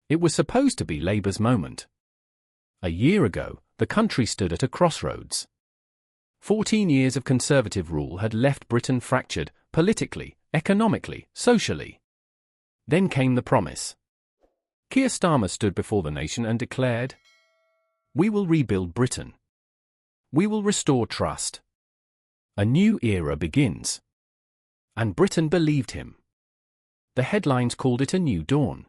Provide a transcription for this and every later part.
It was supposed to be Labour's moment. A year ago, the country stood at a crossroads. 14 years of Conservative rule had left Britain fractured, politically, economically, socially. Then came the promise. Keir Starmer stood before the nation and declared, "We will rebuild Britain. We will restore trust. A new era begins." And Britain believed him. The headlines called it a new dawn.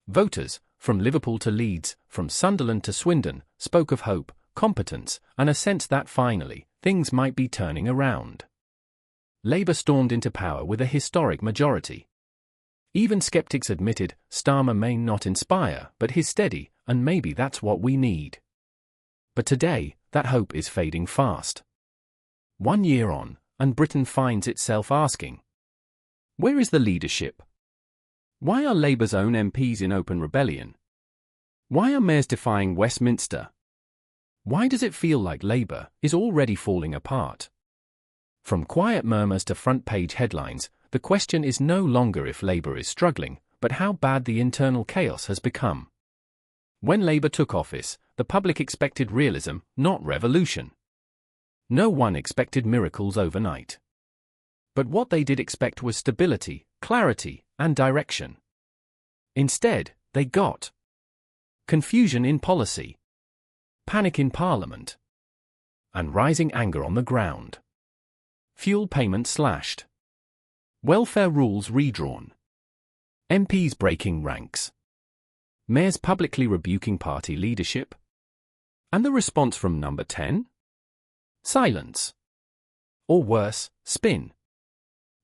Voters, from Liverpool to Leeds, from Sunderland to Swindon, spoke of hope, competence, and a sense that finally, things might be turning around. Labour stormed into power with a historic majority. Even skeptics admitted, Starmer may not inspire, but he's steady, and maybe that's what we need. But today, that hope is fading fast. 1 year on, and Britain finds itself asking, where is the leadership? Why are Labour's own MPs in open rebellion? Why are mayors defying Westminster? Why does it feel like Labour is already falling apart? From quiet murmurs to front-page headlines, the question is no longer if Labour is struggling, but how bad the internal chaos has become. When Labour took office, the public expected realism, not revolution. No one expected miracles overnight. But what they did expect was stability, clarity, and direction. Instead, they got confusion in policy, panic in Parliament, and rising anger on the ground. Fuel payments slashed, welfare rules redrawn, MPs breaking ranks, mayors publicly rebuking party leadership. And the response from number 10? Silence. Or worse, spin.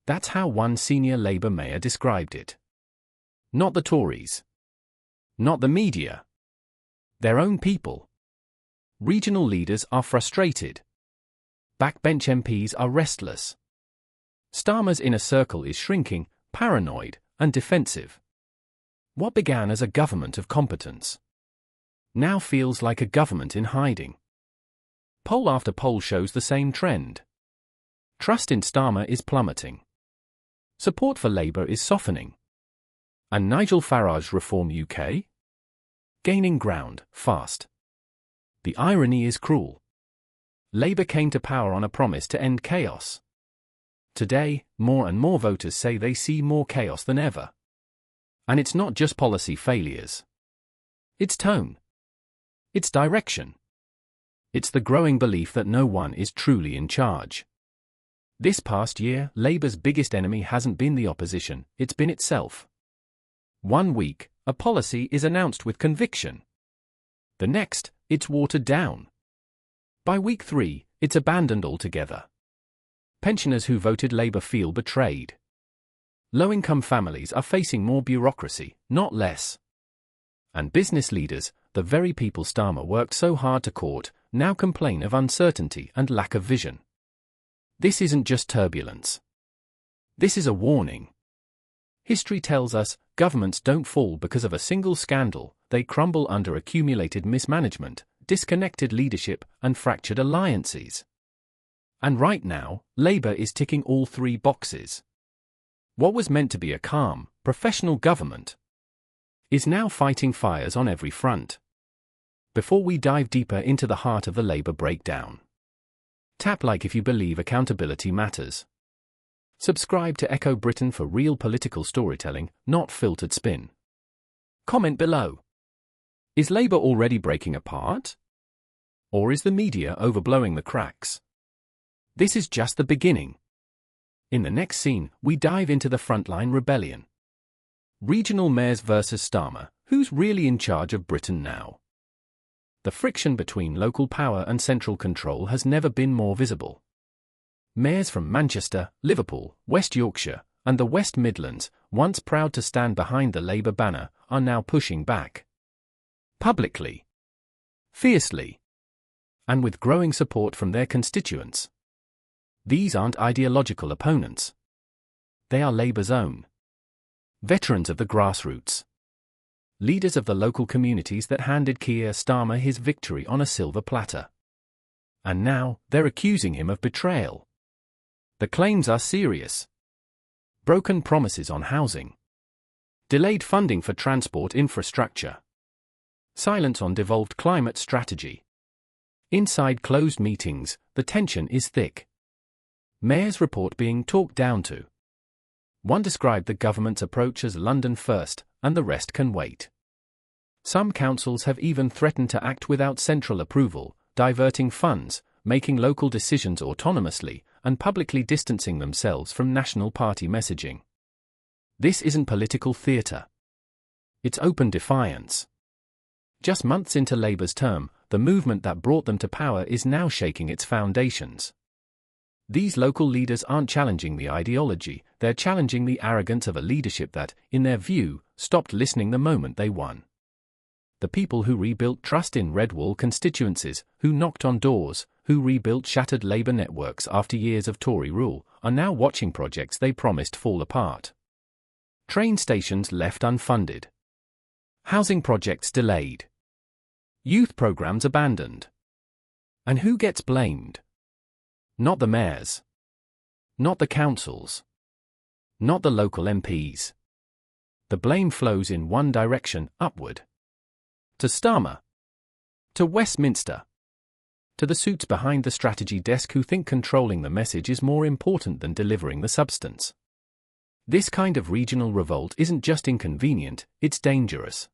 That's how one senior Labour mayor described it. Not the Tories. Not the media. Their own people. Regional leaders are frustrated. Backbench MPs are restless. Starmer's inner circle is shrinking, paranoid, and defensive. What began as a government of competence now feels like a government in hiding. Poll after poll shows the same trend. Trust in Starmer is plummeting. Support for Labour is softening. And Nigel Farage Reform UK? Gaining ground, fast. The irony is cruel. Labour came to power on a promise to end chaos. Today, more and more voters say they see more chaos than ever. And it's not just policy failures. It's tone. It's direction. It's the growing belief that no one is truly in charge. This past year, Labour's biggest enemy hasn't been the opposition, it's been itself. 1 week, a policy is announced with conviction. The next, it's watered down. By week 3, it's abandoned altogether. Pensioners who voted Labour feel betrayed. Low-income families are facing more bureaucracy, not less. And business leaders, the very people Starmer worked so hard to court, now complain of uncertainty and lack of vision. This isn't just turbulence. This is a warning. History tells us, governments don't fall because of a single scandal, they crumble under accumulated mismanagement, disconnected leadership, and fractured alliances. And right now, Labour is ticking all 3 boxes. What was meant to be a calm, professional government is now fighting fires on every front. Before we dive deeper into the heart of the Labour breakdown, tap like if you believe accountability matters. Subscribe to Echo Britain for real political storytelling, not filtered spin. Comment below. Is Labour already breaking apart? Or is the media overblowing the cracks? This is just the beginning. In the next scene, we dive into the frontline rebellion. Regional mayors versus Starmer, who's really in charge of Britain now? The friction between local power and central control has never been more visible. Mayors from Manchester, Liverpool, West Yorkshire, and the West Midlands, once proud to stand behind the Labour banner, are now pushing back. Publicly. Fiercely. And with growing support from their constituents. These aren't ideological opponents. They are Labour's own. Veterans of the grassroots. Leaders of the local communities that handed Keir Starmer his victory on a silver platter. And now, they're accusing him of betrayal. The claims are serious. Broken promises on housing. Delayed funding for transport infrastructure. Silence on devolved climate strategy. Inside closed meetings, the tension is thick. Mayors report being talked down to. One described the government's approach as London first, and the rest can wait. Some councils have even threatened to act without central approval, diverting funds, making local decisions autonomously, and publicly distancing themselves from national party messaging. This isn't political theatre. It's open defiance. Just months into Labour's term, the movement that brought them to power is now shaking its foundations. These local leaders aren't challenging the ideology, they're challenging the arrogance of a leadership that, in their view, stopped listening the moment they won. The people who rebuilt trust in red wall constituencies, who knocked on doors, who rebuilt shattered Labour networks after years of Tory rule, are now watching projects they promised fall apart. Train stations left unfunded. Housing projects delayed. Youth programs abandoned. And who gets blamed? Not the mayors. Not the councils. Not the local MPs. The blame flows in one direction, upward. To Starmer. To Westminster. To the suits behind the strategy desk who think controlling the message is more important than delivering the substance. This kind of regional revolt isn't just inconvenient, it's dangerous.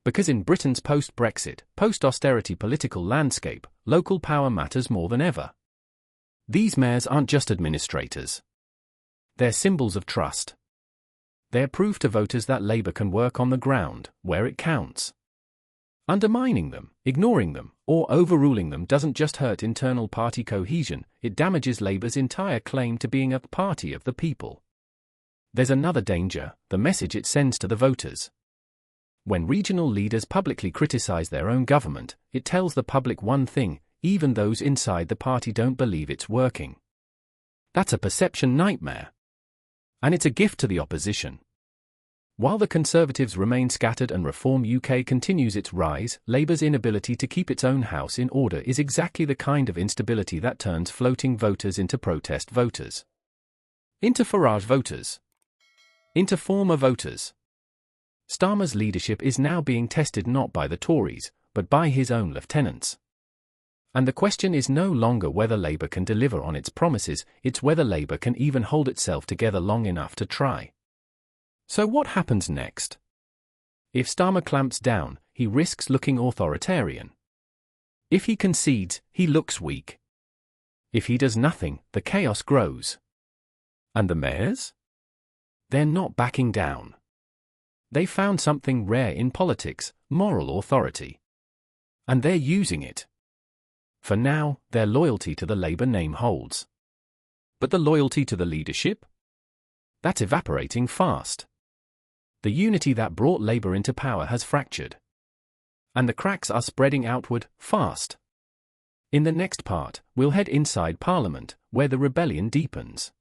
Because in Britain's post-Brexit, post-austerity political landscape, local power matters more than ever. These mayors aren't just administrators. They're symbols of trust. They're proof to voters that Labour can work on the ground, where it counts. Undermining them, ignoring them, or overruling them doesn't just hurt internal party cohesion, it damages Labour's entire claim to being a party of the people. There's another danger, the message it sends to the voters. When regional leaders publicly criticise their own government, it tells the public one thing: even those inside the party don't believe it's working. That's a perception nightmare. And it's a gift to the opposition. While the Conservatives remain scattered and Reform UK continues its rise, Labour's inability to keep its own house in order is exactly the kind of instability that turns floating voters into protest voters. Into Farage voters. Into former voters. Starmer's leadership is now being tested not by the Tories, but by his own lieutenants. And the question is no longer whether Labour can deliver on its promises, it's whether Labour can even hold itself together long enough to try. So what happens next? If Starmer clamps down, he risks looking authoritarian. If he concedes, he looks weak. If he does nothing, the chaos grows. And the mayors? They're not backing down. They found something rare in politics, moral authority. And they're using it. For now, their loyalty to the Labour name holds. But the loyalty to the leadership? That's evaporating fast. The unity that brought Labour into power has fractured. And the cracks are spreading outward, fast. In the next part, we'll head inside Parliament, where the rebellion deepens.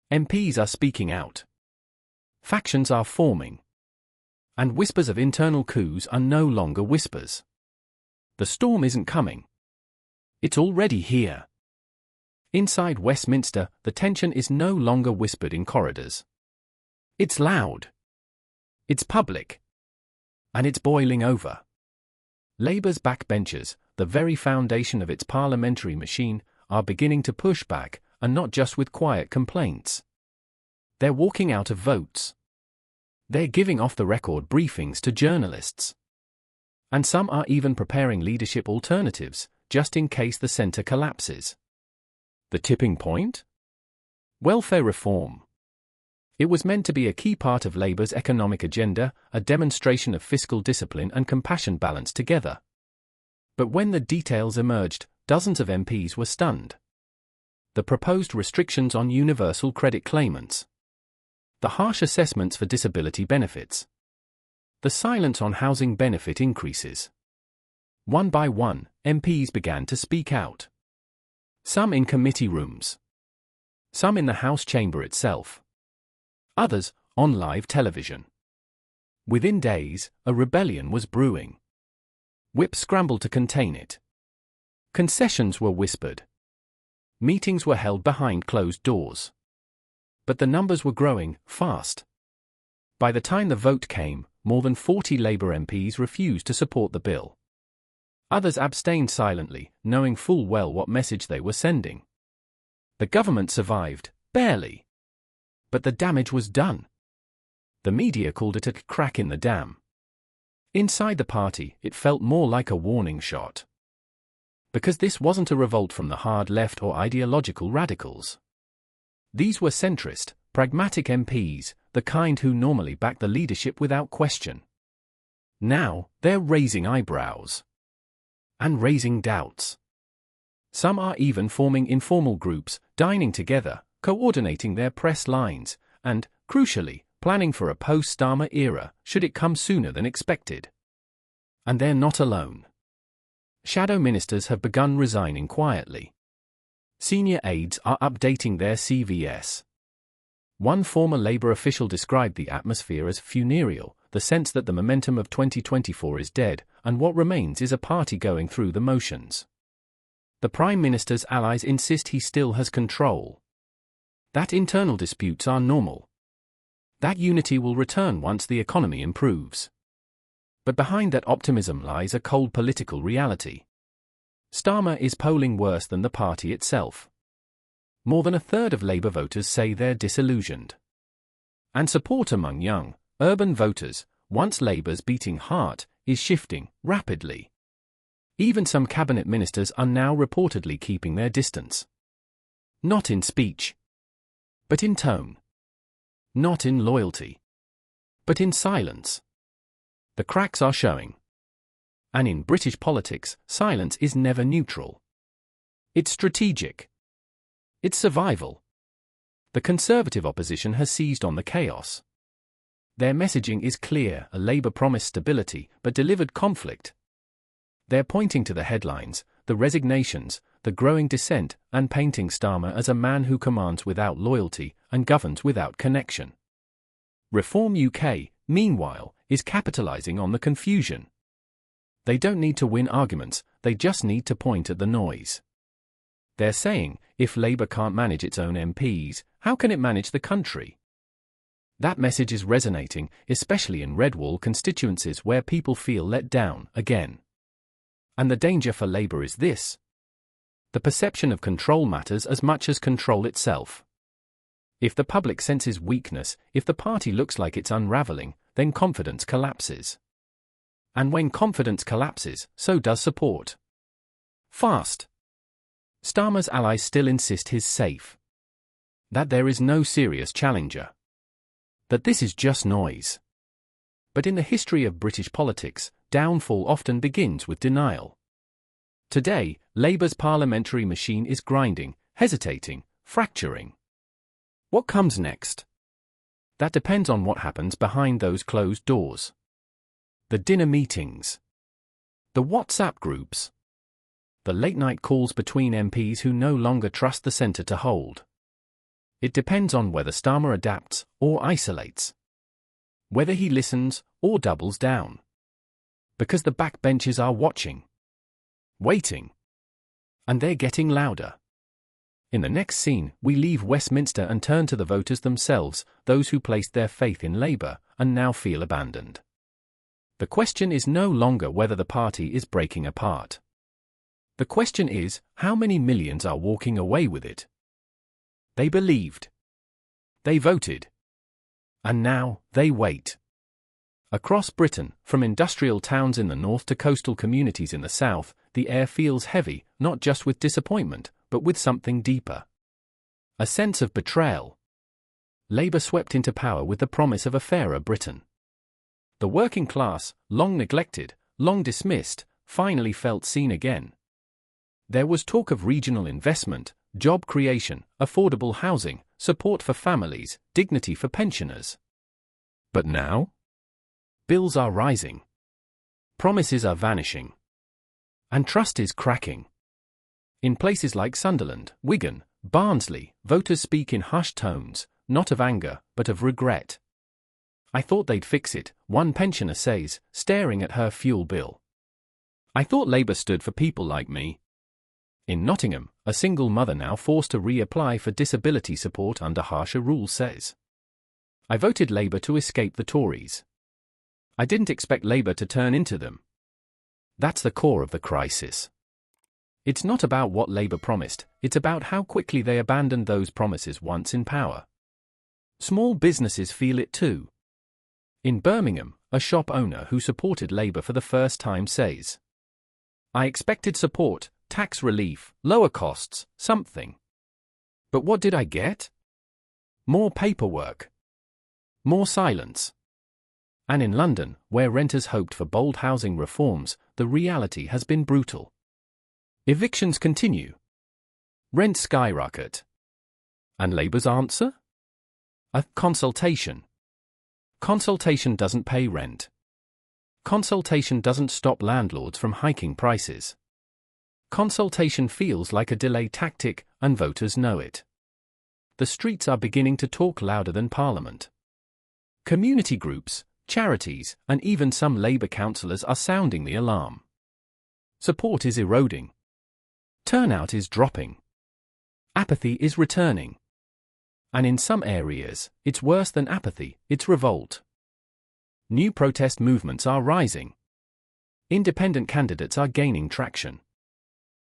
MPs are speaking out. Factions are forming. And whispers of internal coups are no longer whispers. The storm isn't coming. It's already here. Inside Westminster, the tension is no longer whispered in corridors. It's loud. It's public. And it's boiling over. Labour's backbenchers, the very foundation of its parliamentary machine, are beginning to push back, and not just with quiet complaints. They're walking out of votes. They're giving off-the-record briefings to journalists. And some are even preparing leadership alternatives, just in case the centre collapses. The tipping point? Welfare reform. It was meant to be a key part of Labour's economic agenda, a demonstration of fiscal discipline and compassion balanced together. But when the details emerged, dozens of MPs were stunned. The proposed restrictions on universal credit claimants. The harsh assessments for disability benefits. The silence on housing benefit increases. One by one, MPs began to speak out. Some in committee rooms. Some in the House chamber itself. Others, on live television. Within days, a rebellion was brewing. Whips scrambled to contain it. Concessions were whispered. Meetings were held behind closed doors. But the numbers were growing, fast. By the time the vote came, more than 40 Labour MPs refused to support the bill. Others abstained silently, knowing full well what message they were sending. The government survived, barely. But the damage was done. The media called it a crack in the dam. Inside the party, it felt more like a warning shot. Because this wasn't a revolt from the hard left or ideological radicals. These were centrist, pragmatic MPs, the kind who normally back the leadership without question. Now, they're raising eyebrows. And raising doubts. Some are even forming informal groups, dining together, coordinating their press lines, and, crucially, planning for a post-Starmer era, should it come sooner than expected. And they're not alone. Shadow ministers have begun resigning quietly. Senior aides are updating their CVs. One former Labour official described the atmosphere as funereal, the sense that the momentum of 2024 is dead, and what remains is a party going through the motions. The Prime Minister's allies insist he still has control. That internal disputes are normal. That unity will return once the economy improves. But behind that optimism lies a cold political reality. Starmer is polling worse than the party itself. More than a third of Labour voters say they're disillusioned. And support among young, urban voters, once Labour's beating heart, is shifting rapidly. Even some cabinet ministers are now reportedly keeping their distance. Not in speech, but in tone. Not in loyalty, but in silence. The cracks are showing. And in British politics, silence is never neutral. It's strategic. It's survival. The Conservative opposition has seized on the chaos. Their messaging is clear: a Labour promised stability, but delivered conflict. They're pointing to the headlines, the resignations, the growing dissent, and painting Starmer as a man who commands without loyalty and governs without connection. Reform UK, meanwhile, is capitalising on the confusion. They don't need to win arguments, they just need to point at the noise. They're saying, if Labour can't manage its own MPs, how can it manage the country? That message is resonating, especially in red wall constituencies where people feel let down again. And the danger for Labour is this. The perception of control matters as much as control itself. If the public senses weakness, if the party looks like it's unravelling, then confidence collapses. And when confidence collapses, so does support. Fast. Starmer's allies still insist he's safe. That there is no serious challenger. That this is just noise. But in the history of British politics, downfall often begins with denial. Today, Labour's parliamentary machine is grinding, hesitating, fracturing. What comes next? That depends on what happens behind those closed doors. The dinner meetings. The WhatsApp groups. The late-night calls between MPs who no longer trust the centre to hold. It depends on whether Starmer adapts or isolates. Whether he listens or doubles down. Because the backbenchers are watching. Waiting. And they're getting louder. In the next scene, we leave Westminster and turn to the voters themselves, those who placed their faith in Labour and now feel abandoned. The question is no longer whether the party is breaking apart. The question is, how many millions are walking away with it? They believed. They voted. And now, they wait. Across Britain, from industrial towns in the north to coastal communities in the south, the air feels heavy, not just with disappointment, but with something deeper. A sense of betrayal. Labour swept into power with the promise of a fairer Britain. The working class, long neglected, long dismissed, finally felt seen again. There was talk of regional investment, job creation, affordable housing, support for families, dignity for pensioners. But now? Bills are rising. Promises are vanishing. And trust is cracking. In places like Sunderland, Wigan, Barnsley, voters speak in hushed tones, not of anger, but of regret. I thought they'd fix it, one pensioner says, staring at her fuel bill. I thought Labour stood for people like me. In Nottingham, a single mother now forced to reapply for disability support under harsher rules says. I voted Labour to escape the Tories. I didn't expect Labour to turn into them. That's the core of the crisis. It's not about what Labour promised, it's about how quickly they abandoned those promises once in power. Small businesses feel it too. In Birmingham, a shop owner who supported Labour for the first time says, "I expected support, tax relief, lower costs, something. But what did I get? More paperwork. More silence." And in London, where renters hoped for bold housing reforms, the reality has been brutal. Evictions continue. Rents skyrocket. And Labour's answer? A consultation. Consultation doesn't pay rent. Consultation doesn't stop landlords from hiking prices. Consultation feels like a delay tactic, and voters know it. The streets are beginning to talk louder than Parliament. Community groups, charities, and even some Labour councillors are sounding the alarm. Support is eroding. Turnout is dropping. Apathy is returning. And in some areas, it's worse than apathy, it's revolt. New protest movements are rising. Independent candidates are gaining traction.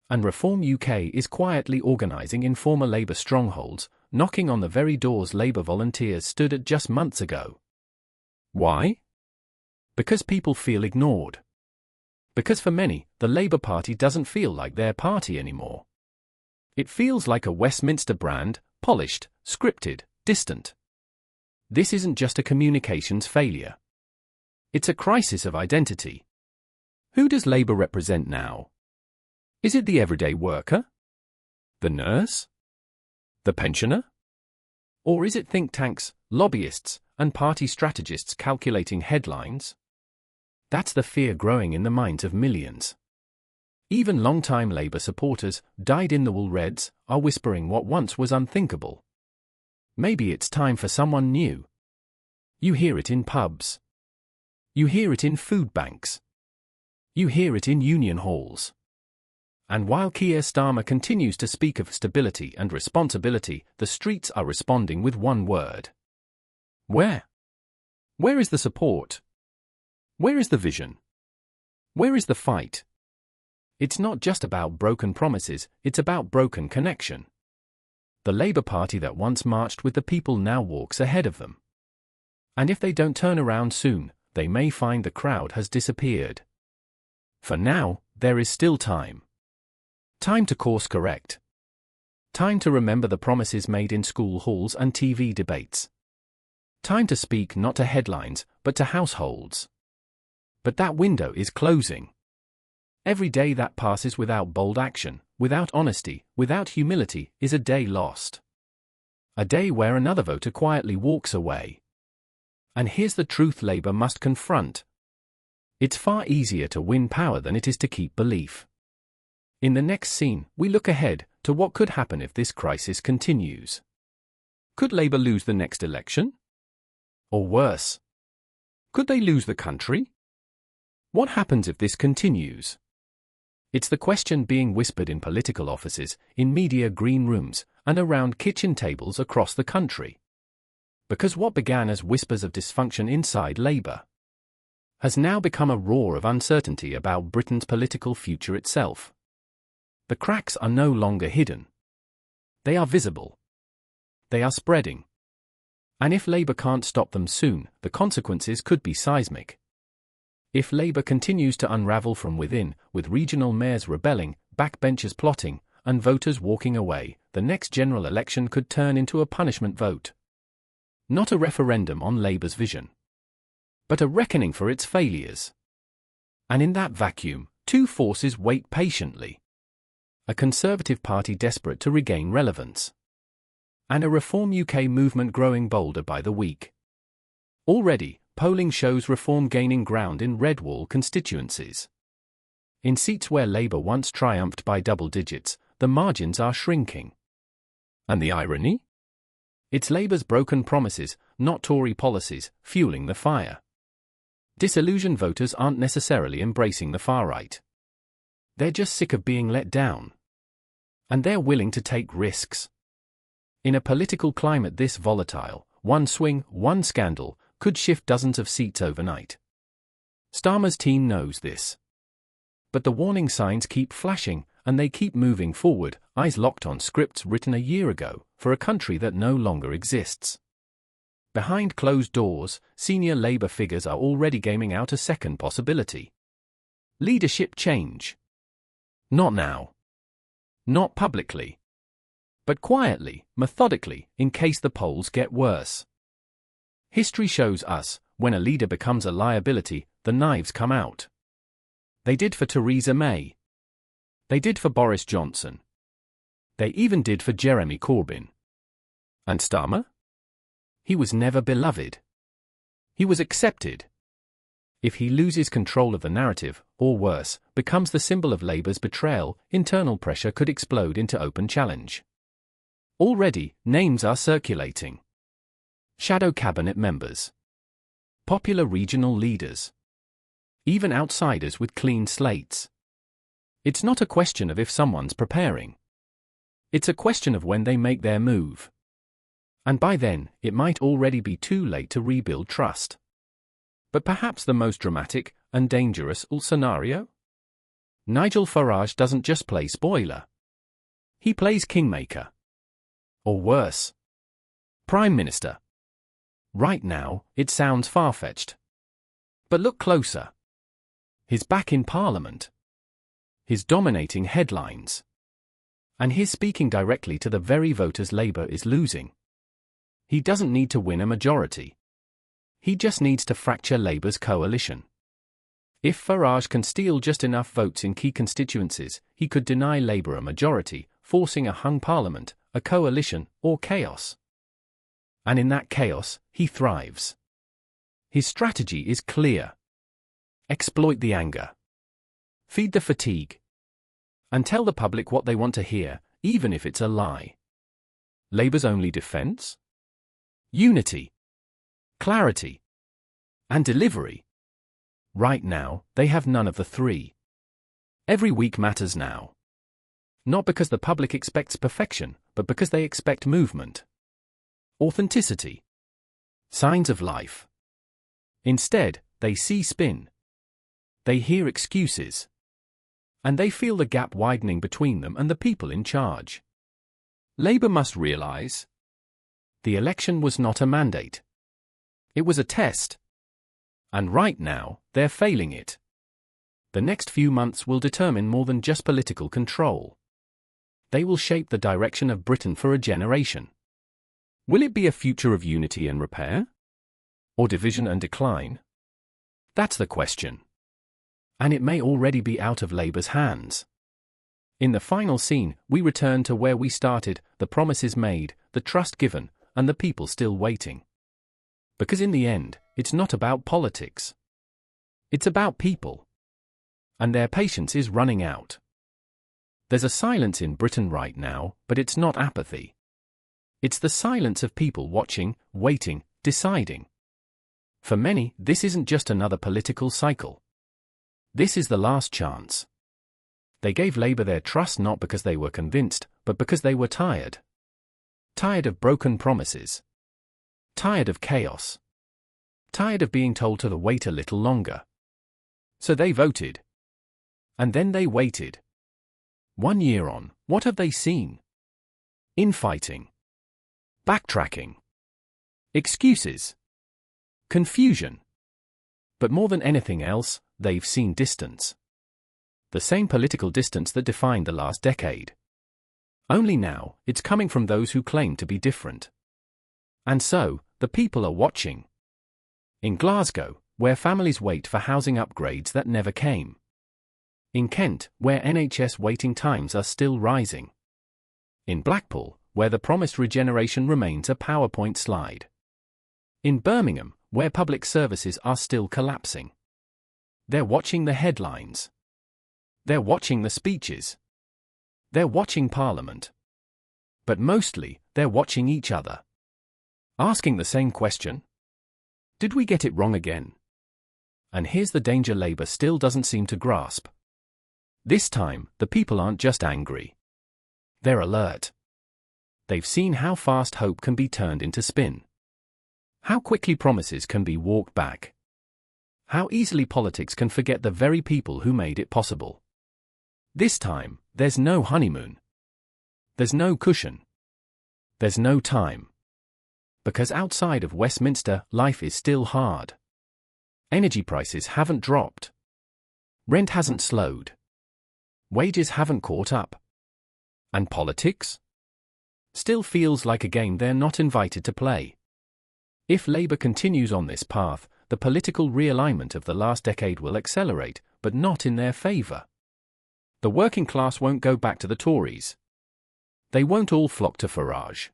And Reform UK is quietly organising in former Labour strongholds, knocking on the very doors Labour volunteers stood at just months ago. Why? Because people feel ignored. Because for many, the Labour Party doesn't feel like their party anymore. It feels like a Westminster brand, polished, scripted, distant. This isn't just a communications failure. It's a crisis of identity. Who does Labour represent now? Is it the everyday worker? The nurse? The pensioner? Or is it think tanks, lobbyists, and party strategists calculating headlines? That's the fear growing in the minds of millions. Even long-time Labour supporters, dyed-in-the-wool Reds, are whispering what once was unthinkable. Maybe it's time for someone new. You hear it in pubs. You hear it in food banks. You hear it in union halls. And while Keir Starmer continues to speak of stability and responsibility, the streets are responding with one word. Where? Where is the support? Where is the vision? Where is the fight? It's not just about broken promises, it's about broken connection. The Labour Party that once marched with the people now walks ahead of them. And if they don't turn around soon, they may find the crowd has disappeared. For now, there is still time. Time to course correct. Time to remember the promises made in school halls and TV debates. Time to speak not to headlines, but to households. But that window is closing. Every day that passes without bold action, without honesty, without humility, is a day lost. A day where another voter quietly walks away. And here's the truth Labour must confront. It's far easier to win power than it is to keep belief. In the next scene, we look ahead to what could happen if this crisis continues. Could Labour lose the next election? Or worse? Could they lose the country? What happens if this continues? It's the question being whispered in political offices, in media green rooms, and around kitchen tables across the country. Because what began as whispers of dysfunction inside Labour has now become a roar of uncertainty about Britain's political future itself. The cracks are no longer hidden. They are visible. They are spreading. And if Labour can't stop them soon, the consequences could be seismic. If Labour continues to unravel from within, with regional mayors rebelling, backbenchers plotting, and voters walking away, the next general election could turn into a punishment vote. Not a referendum on Labour's vision, but a reckoning for its failures. And in that vacuum, two forces wait patiently. A Conservative Party desperate to regain relevance. And a Reform UK movement growing bolder by the week. Already, polling shows Reform gaining ground in red wall constituencies. In seats where Labour once triumphed by double digits, the margins are shrinking. And the irony? It's Labour's broken promises, not Tory policies, fueling the fire. Disillusioned voters aren't necessarily embracing the far right. They're just sick of being let down. And they're willing to take risks. In a political climate this volatile, one swing, one scandal, could shift dozens of seats overnight. Starmer's team knows this. But the warning signs keep flashing, and they keep moving forward, eyes locked on scripts written a year ago, for a country that no longer exists. Behind closed doors, senior Labour figures are already gaming out a second possibility. Leadership change. Not now. Not publicly. But quietly, methodically, in case the polls get worse. History shows us, when a leader becomes a liability, the knives come out. They did for Theresa May. They did for Boris Johnson. They even did for Jeremy Corbyn. And Starmer? He was never beloved. He was accepted. If he loses control of the narrative, or worse, becomes the symbol of Labour's betrayal, internal pressure could explode into open challenge. Already, names are circulating. Shadow cabinet members. Popular regional leaders. Even outsiders with clean slates. It's not a question of if someone's preparing. It's a question of when they make their move. And by then, it might already be too late to rebuild trust. But perhaps the most dramatic and dangerous scenario? Nigel Farage doesn't just play spoiler. He plays kingmaker. Or worse. Prime Minister. Right now, it sounds far-fetched. But look closer. His back in Parliament. His dominating headlines. And his speaking directly to the very voters Labour is losing. He doesn't need to win a majority. He just needs to fracture Labour's coalition. If Farage can steal just enough votes in key constituencies, he could deny Labour a majority, forcing a hung parliament, a coalition, or chaos. And in that chaos, he thrives. His strategy is clear. Exploit the anger. Feed the fatigue. And tell the public what they want to hear, even if it's a lie. Labour's only defence? Unity. Clarity. And delivery. Right now, they have none of the three. Every week matters now. Not because the public expects perfection, but because they expect movement. Authenticity. Signs of life. Instead, they see spin. They hear excuses. And they feel the gap widening between them and the people in charge. Labour must realise. The election was not a mandate. It was a test. And right now, they're failing it. The next few months will determine more than just political control. They will shape the direction of Britain for a generation. Will it be a future of unity and repair? Or division and decline? That's the question. And it may already be out of Labour's hands. In the final scene, we return to where we started, the promises made, the trust given, and the people still waiting. Because in the end, it's not about politics. It's about people. And their patience is running out. There's a silence in Britain right now, but it's not apathy. It's the silence of people watching, waiting, deciding. For many, this isn't just another political cycle. This is the last chance. They gave Labour their trust not because they were convinced, but because they were tired. Tired of broken promises. Tired of chaos. Tired of being told to wait a little longer. So they voted. And then they waited. 1 year on, what have they seen? Infighting. Backtracking. Excuses. Confusion. But more than anything else, they've seen distance. The same political distance that defined the last decade. Only now, it's coming from those who claim to be different. And so, the people are watching. In Glasgow, where families wait for housing upgrades that never came. In Kent, where NHS waiting times are still rising. In Blackpool, where the promised regeneration remains a PowerPoint slide. In Birmingham, where public services are still collapsing. They're watching the headlines. They're watching the speeches. They're watching Parliament. But mostly, they're watching each other. Asking the same question. Did we get it wrong again? And here's the danger Labour still doesn't seem to grasp. This time, the people aren't just angry. They're alert. They've seen how fast hope can be turned into spin. How quickly promises can be walked back. How easily politics can forget the very people who made it possible. This time, there's no honeymoon. There's no cushion. There's no time. Because outside of Westminster, life is still hard. Energy prices haven't dropped. Rent hasn't slowed. Wages haven't caught up. And politics? Still feels like a game they're not invited to play. If Labour continues on this path, the political realignment of the last decade will accelerate, but not in their favour. The working class won't go back to the Tories. They won't all flock to Farage.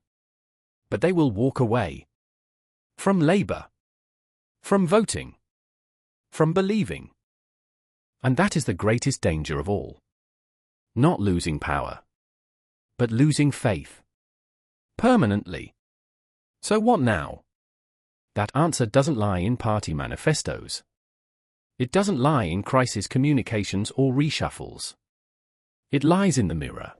But they will walk away. From Labour. From voting. From believing. And that is the greatest danger of all. Not losing power. But losing faith. Permanently. So what now? That answer doesn't lie in party manifestos. It doesn't lie in crisis communications or reshuffles. It lies in the mirror.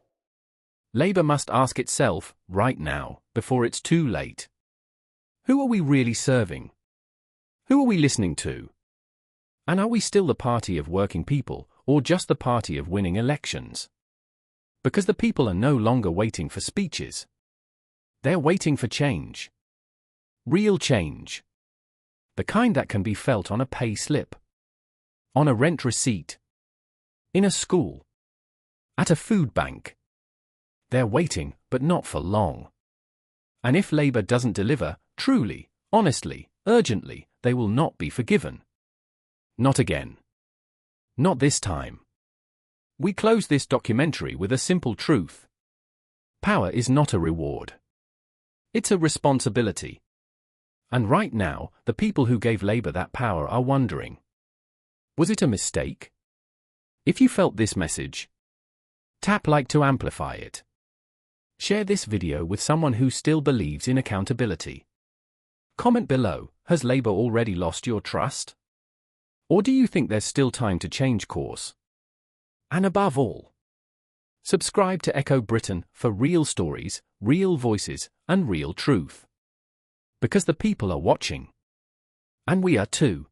Labour must ask itself, right now, before it's too late. Who are we really serving? Who are we listening to? And are we still the party of working people, or just the party of winning elections? Because the people are no longer waiting for speeches. They're waiting for change. Real change. The kind that can be felt on a pay slip. On a rent receipt. In a school. At a food bank. They're waiting, but not for long. And if Labour doesn't deliver, truly, honestly, urgently, they will not be forgiven. Not again. Not this time. We close this documentary with a simple truth. Power is not a reward. It's a responsibility. And right now, the people who gave Labour that power are wondering. Was it a mistake? If you felt this message, tap like to amplify it. Share this video with someone who still believes in accountability. Comment below, has Labour already lost your trust? Or do you think there's still time to change course? And above all, subscribe to Echo Britain for real stories, real voices, and real truth. Because the people are watching. And we are too.